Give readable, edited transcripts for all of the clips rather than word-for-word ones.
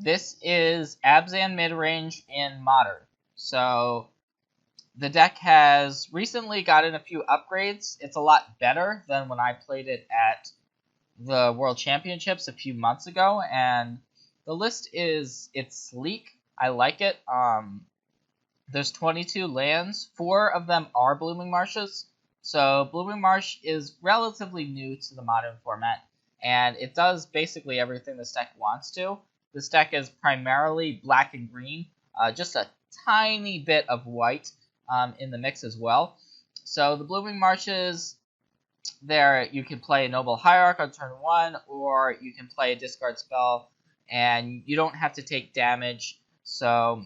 This is Abzan midrange in Modern. So the deck has recently gotten a few upgrades. It's a lot better than when I played it at the World Championships a few months ago, and the list it's sleek. I like it. There's 22 lands. 4 of them are Blooming Marshes. So Blooming Marsh is relatively new to the Modern format, and it does basically everything this deck wants to. This deck is primarily black and green, just a tiny bit of white in the mix as well. So the Blooming Marshes, there you can play a Noble Hierarch on turn 1, or you can play a discard spell, and you don't have to take damage. So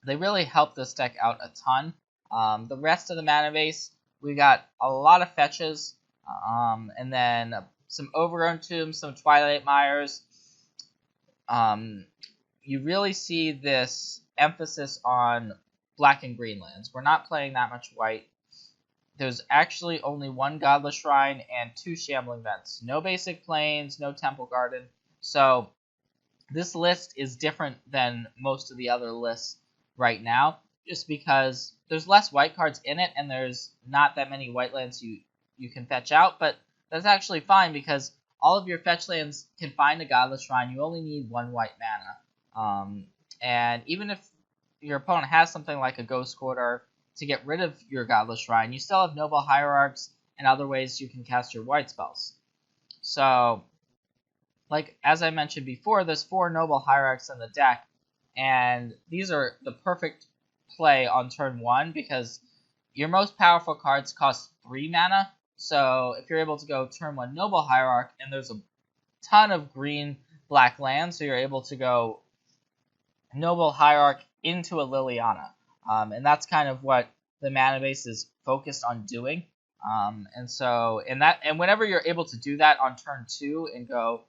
they really help this deck out a ton. The rest of the mana base, we got a lot of fetches, and then some Overgrown Tombs, some Twilight Mires. You really see this emphasis on black and green lands. We're not playing that much white. There's actually only 1 Godless Shrine and 2 Shambling Vents. No basic plains, no Temple Garden. So this list is different than most of the other lists right now, just because there's less white cards in it and there's not that many white lands you can fetch out. But that's actually fine, because all of your fetch lands can find a Godless Shrine. You only need 1 white mana. And even if your opponent has something like a Ghost Quarter to get rid of your Godless Shrine, you still have Noble Hierarchs and other ways you can cast your white spells. So, like as I mentioned before, there's 4 Noble Hierarchs in the deck, and these are the perfect play on turn 1, because your most powerful cards cost 3 mana. So if you're able to go turn 1 Noble Hierarch, and there's a ton of green-black lands, so you're able to go Noble Hierarch into a Liliana. And that's kind of what the mana base is focused on doing. And whenever you're able to do that on turn 2 and go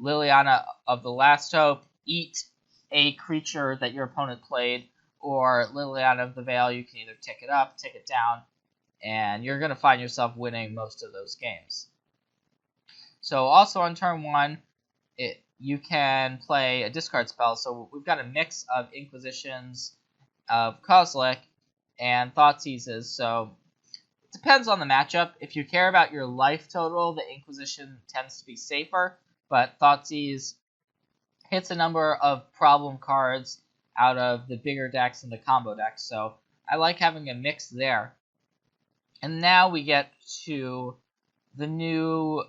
Liliana of the Last Hope, eat a creature that your opponent played, or Liliana of the Veil, you can either tick it up, tick it down, and you're going to find yourself winning most of those games. So also on turn 1, you can play a discard spell. So we've got a mix of Inquisitions, of Kozilek, and Thoughtseizes. So it depends on the matchup. If you care about your life total, the Inquisition tends to be safer, but Thoughtseize hits a number of problem cards out of the bigger decks and the combo decks. So I like having a mix there. And now we get to the new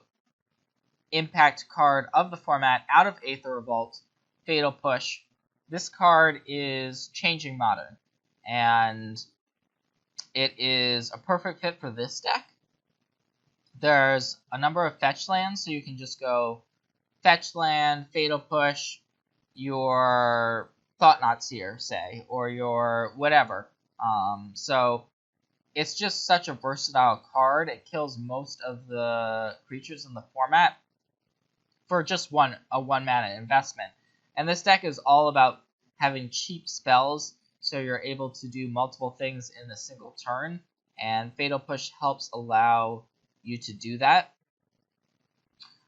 impact card of the format out of Aether Revolt, Fatal Push. This card is changing Modern, and it is a perfect fit for this deck. There's a number of fetch lands, so you can just go fetch land, Fatal Push, your Thought-Knot Seer, say, or your whatever. So it's just such a versatile card. It kills most of the creatures in the format for just a 1 mana investment. And this deck is all about having cheap spells, so you're able to do multiple things in a single turn, and Fatal Push helps allow you to do that.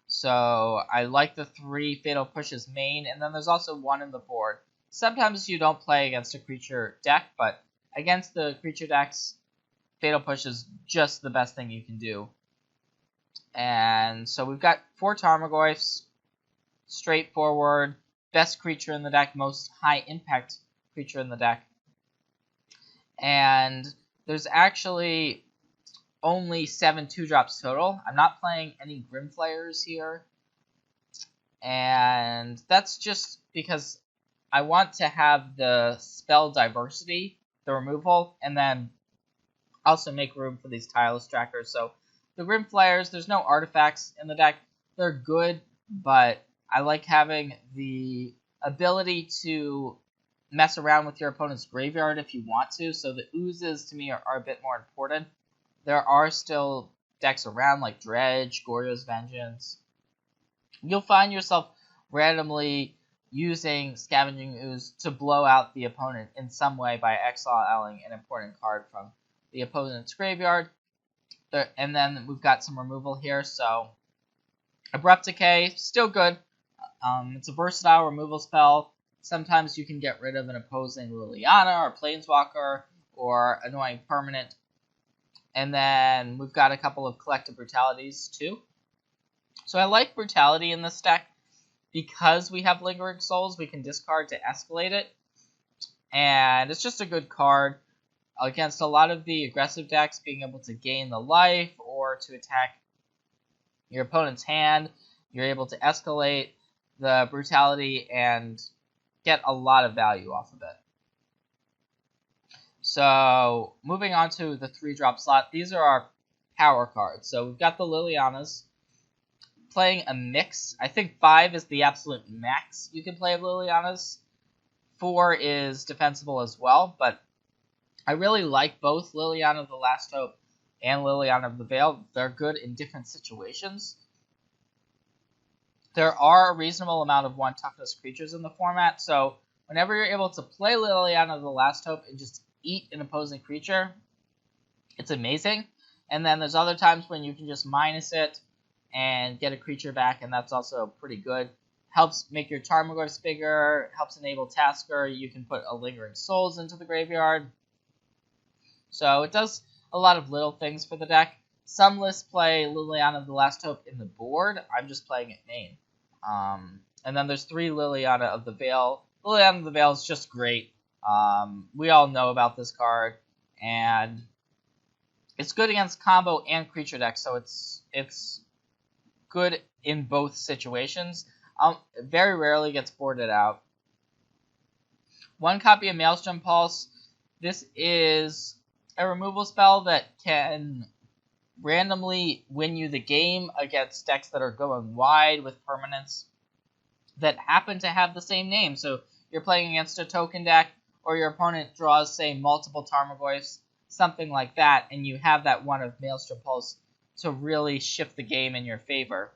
So I like the 3 Fatal Pushes main, and then there's also 1 in the board. Sometimes you don't play against a creature deck, but against the creature decks, Fatal Push is just the best thing you can do. And so we've got 4 Tarmogoyfs, straightforward, best creature in the deck, most high impact creature in the deck. And there's actually only 7 2-drops total. I'm not playing any Grimflayers here, and that's just because I want to have the spell diversity, the removal, and then also make room for these Tireless Trackers. So the Grimflayers, there's no artifacts in the deck. They're good, but I like having the ability to mess around with your opponent's graveyard if you want to. So the oozes, to me, are a bit more important. There are still decks around like Dredge, Goryo's Vengeance. You'll find yourself randomly using Scavenging Ooze to blow out the opponent in some way by exiling an important card from the opponent's graveyard. And then we've got some removal here, so Abrupt Decay, still good. It's a versatile removal spell. Sometimes you can get rid of an opposing Liliana or Planeswalker or annoying permanent. And then we've got a couple of collective brutalities too. So I like brutality in this deck because we have Lingering Souls. We can discard to escalate it, and it's just a good card against a lot of the aggressive decks, being able to gain the life or to attack your opponent's hand. You're able to escalate the brutality and get a lot of value off of it. So moving on to the 3-drop slot, these are our power cards. So we've got the Lilianas, playing a mix. I think 5 is the absolute max you can play of Lilianas. 4 is defensible as well, but I really like both Liliana of the Last Hope and Liliana of the Veil. They're good in different situations. There are a reasonable amount of 1 toughness creatures in the format, so whenever you're able to play Liliana of the Last Hope and just eat an opposing creature, it's amazing. And then there's other times when you can just minus it and get a creature back, and that's also pretty good. Helps make your Tarmogoyfs bigger, helps enable Tasker. You can put a Lingering Souls into the graveyard. So it does a lot of little things for the deck. Some lists play Liliana of the Last Hope in the board. I'm just playing it main. And then there's 3 Liliana of the Veil. Liliana of the Veil is just great. We all know about this card, and it's good against combo and creature decks, so it's good in both situations. Very rarely gets boarded out. 1 copy of Maelstrom Pulse. This is a removal spell that can randomly win you the game against decks that are going wide with permanents that happen to have the same name. So you're playing against a token deck, or your opponent draws, say, multiple Tarmogoyfs, something like that, and you have that 1 of Maelstrom Pulse to really shift the game in your favor.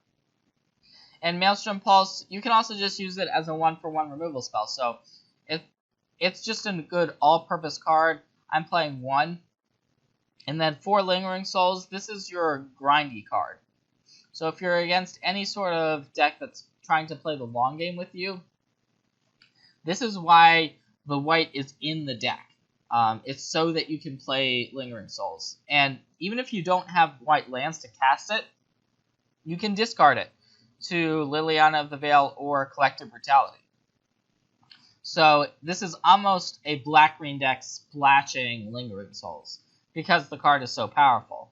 And Maelstrom Pulse, you can also just use it as a 1-for-1 removal spell. So it's just a good all-purpose card. I'm playing 1. And then 4 Lingering Souls, this is your grindy card. So if you're against any sort of deck that's trying to play the long game with you, this is why the white is in the deck. It's so that you can play Lingering Souls. And even if you don't have white lands to cast it, you can discard it to Liliana of the Veil or Collective Brutality. So this is almost a black-green deck splashing Lingering Souls, because the card is so powerful.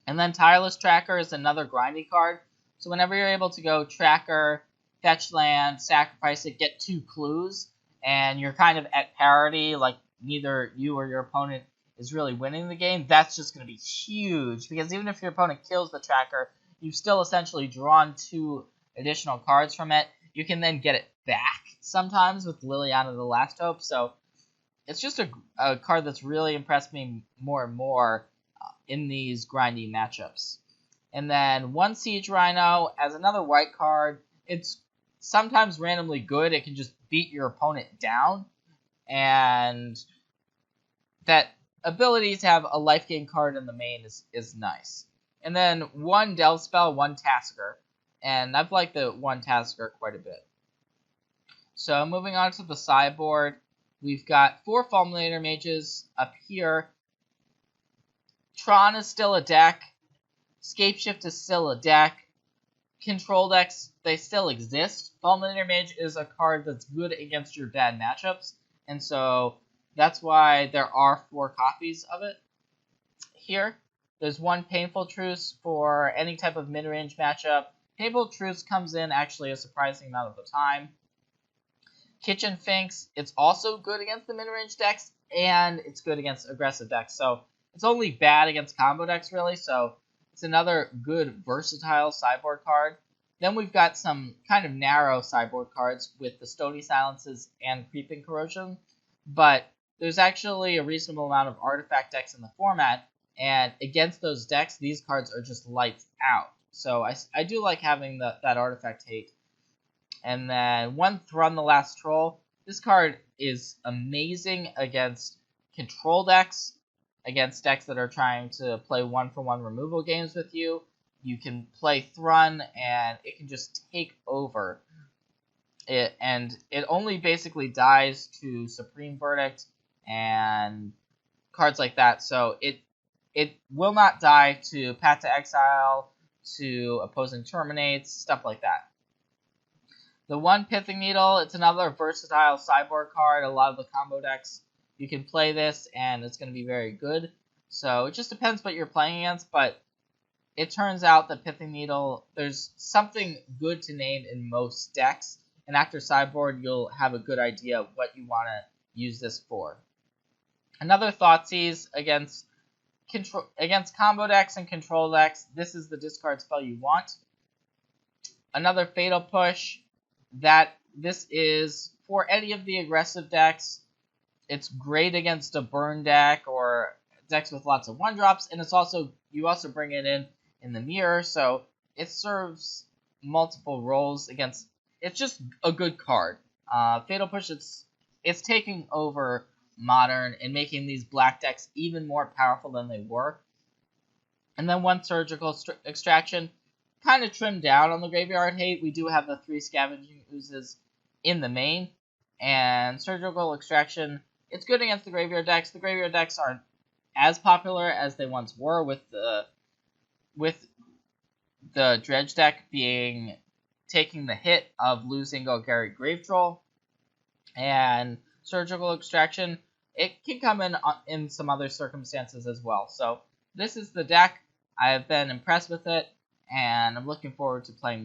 And then Tireless Tracker is another grindy card. So whenever you're able to go Tracker, fetch land, sacrifice it, get 2 clues, and you're kind of at parity, like neither you or your opponent is really winning the game, that's just going to be huge. Because even if your opponent kills the Tracker, you've still essentially drawn 2 additional cards from it. You can then get it back sometimes with Liliana of the Last Hope. So it's just a card that's really impressed me more and more in these grindy matchups. And then 1 Siege Rhino as another white card. It's sometimes randomly good. It can just beat your opponent down. And that ability to have a life gain card in the main is nice. And then 1 Delve Spell, 1 Tasker. And I've liked the 1 Tasker quite a bit. So moving on to the sideboard, we've got 4 Fulminator Mages up here. Tron is still a deck. Scapeshift is still a deck. Control decks, they still exist. Fulminator Mage is a card that's good against your bad matchups, and so that's why there are 4 copies of it here. There's 1 Painful Truce for any type of mid-range matchup. Painful Truce comes in actually a surprising amount of the time. Kitchen Finks, it's also good against the mid-range decks, and it's good against aggressive decks. So it's only bad against combo decks, really, so it's another good versatile sideboard card. Then we've got some kind of narrow sideboard cards with the Stony Silences and Creeping Corrosion, but there's actually a reasonable amount of artifact decks in the format, and against those decks, these cards are just lights out. So I do like having that artifact hate. And then 1 Thrun the Last Troll. This card is amazing against control decks, against decks that are trying to play 1-for-1 removal games with you. you can play Thrun, and it can just take over. And it only basically dies to Supreme Verdict and cards like that. So it will not die to Path to Exile, to Opposing Terminates, stuff like that. The one Pithing Needle, it's another versatile sideboard card. A lot of the combo decks, you can play this, and it's going to be very good. So it just depends what you're playing against, but it turns out that Pithing Needle, there's something good to name in most decks, and after sideboard, you'll have a good idea of what you want to use this for. Another Thoughtseize against combo decks and control decks, this is the discard spell you want. Another Fatal Push, that this is for any of the aggressive decks. It's great against a burn deck or decks with lots of 1-drops, and it's also, you also bring it in the mirror, so it serves multiple roles against. It's just a good card. Fatal Push, it's taking over Modern and making these black decks even more powerful than they were. And then one Surgical Extraction, kind of trimmed down on the graveyard hate. We do have the 3 Scavenging Oozes in the main, and Surgical Extraction, it's good against the graveyard decks. The graveyard decks aren't as popular as they once were, with the Dredge deck taking the hit of losing Golgari Gravetroll, and Surgical Extraction, it can come in some other circumstances as well. So this is the deck. I have been impressed with it, and I'm looking forward to playing